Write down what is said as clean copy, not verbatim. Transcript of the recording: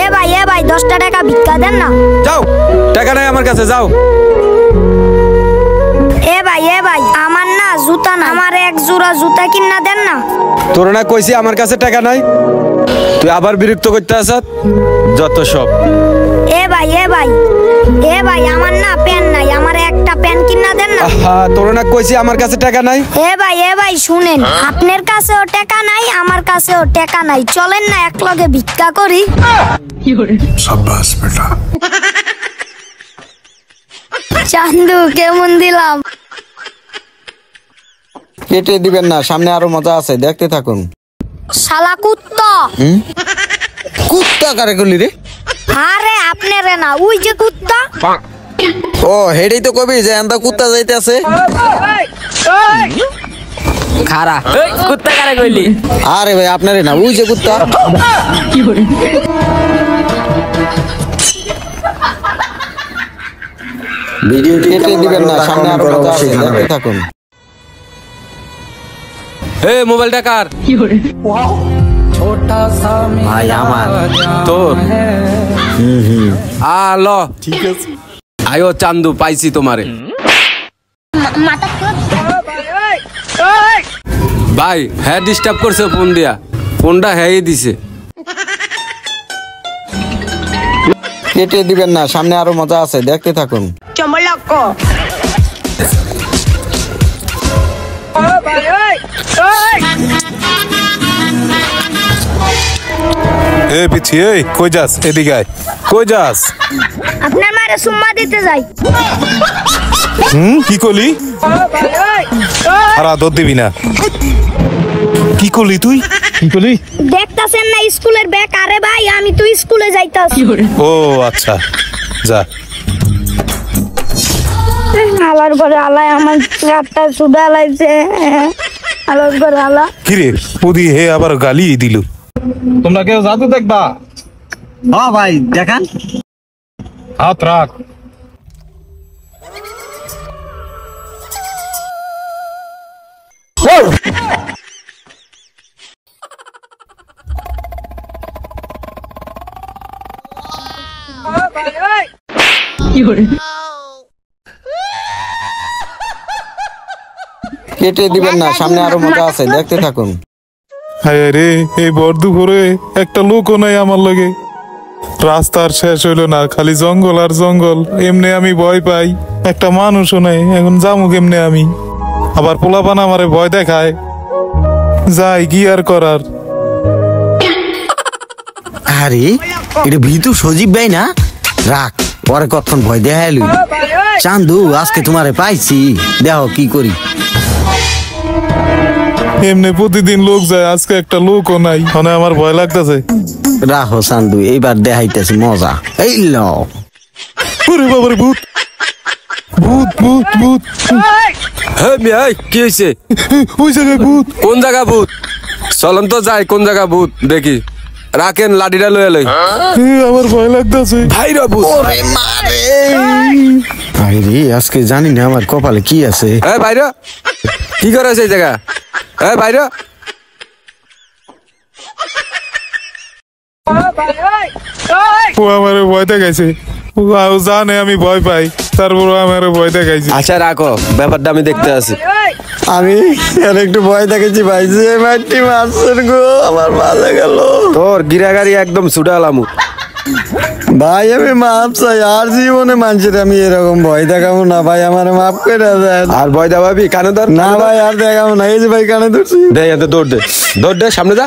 এ ভাই 10টা টাকা ভিক্ষা দেন না। যাও, টাকা নাই আমার কাছে, যাও। এ ভাই আমার না জুতা না, আমার এক জোড়া জুতা কিনা দেন না। তোর না কইছি আমার কাছে টাকা নাই, তুই আবার বিরক্ত করতে আসত যত সব। এ ভাই আমার না প্যান নাই, আমার একটা প্যান কিনা দেন না। তোর না কইছি আমার কাছে টাকা নাই। এ ভাই শুনেন, আপনার কাছেও টাকা নাই, আমার কাছেও টাকা নাই, চলেন না একলগে ভিক্ষা করি। শাবাশ বেটা। চান্দু কেমন দিলাম? কেটে দিবেন না, সামনে আরো মজা আছে, দেখতে থাকুন। শালা কুত্তা। কুত্তা কারে করলি রে? আরে আপনারে না, ওই যে কুত্তা। ও হেডেই তো কবি যে এন্দা কুত্তা যাইতে আছে। খারা কুত্তা কারে কইলি? আরে ভাই আপনারে না, ওই যে কুত্তা। ভিডিওটি কেটে দিবেন না, সামনে আরো মজা আছে, দেখতে থাকুন। হে মোবাইলটা কার? ভাই আমার। তোর? ল ঠিক আছে, আয়ো চান্দু, পাইছি তোমারে। ভাই হ্যাঁ ডিস্টার্ব করছে ফোন দিয়া, ফোনটা হ্যাঁ দিছে। কেটে দিবেন না, সামনে আরো মজা আছে, দেখতে থাকুন। এ পিছি, এই কই যাস? এদিকে আয়। কই যাস? আপনার মারে সুম্মা দিতে যাই। কি করলি? আর আদর দিবি না? কি করলি তুই? কি করলি? দেখতাছেন না স্কুলের ব্যাগ? আরে ভাই আমি তো স্কুলে যাইতাছি। ও আচ্ছা, যা। আলার ঘরে আলায় আমার রাতটা সুদা লাইছে। আলার ঘরে আলা। কিরে পুদি হে আবার গালি দিল। তোমরা কেউ জাদু দেখবা? হ্যাঁ ভাই দেখান। হাত রাখ। কেটে দিবেন না, সামনে আরো মজা আছে, দেখতে থাকুন। হায় রে, এই ভর দুপুরে একটা লোকও নাই আমার লগে। রাস্তার শেষ হইলো না, খালি জঙ্গল আর জঙ্গল। এমনি আমি ভয় পাই, একটা মানুষও নাই। এখন যামু কেমনে আমি? আবার পোলাপান আমারে ভয় দেখায়। যাই কি আর করার। আরে এটা ভিতু সজীব ভাই না? রাখ, পরে কতক্ষণ ভয় দেখাইলু। চান্দু আজকে তোমারে পাইছি, দেখো কি করি। এমনি প্রতিদিন লোক যায়, আজকে একটা লোকও নাই। মানে আমার ভয় লাগতেছে। রাখো চান্দু, এইবার দেখাইতেছি মজা। এই লও। ওরে বাবারে, ভূত ভূত ভূত ভূত। হ্যাঁ মিয়া, কি হয়েছে? ওই জায়গায় ভূত। কোন জায়গা ভূত? চলন তো যাই, কোন জায়গা ভূত দেখি। রাখেন লাঠিটা লয়ে লই। আমার ভয় লাগতেছে। ভাইরা ভূত। আরে আজকে জানি না আমার কপালে কি আছে। ভাইরা কি করে আছে এই জায়গা? ভাইরা ও আমারে ভয় দেখাইছে। ও জানে আমি ভয় পাই, তারপর আমারে ভয় দেখাইছে। আচ্ছা রাখো, ব্যাপারটা আমি দেখতে আসি। আমি আর একটু ভয় দেখেছি ভাই, যে মাটি মারছেন গো, আমার মাথা গেল। তোর গিরাগাড়ি একদম ছুটালামু। ভাই আমি মাপ চাই, আর জীবনে মানুষের আমি এরকম ভয় দেখাবো না ভাই, আমার মাফ করে দেন। আর ভয় দেওয়াবি কানে ধর। না ভাই আর দেখাবো না, এই যে ভাই কানে ধরছি। দে দৌড় দে, দৌড় দে, সামনে যা।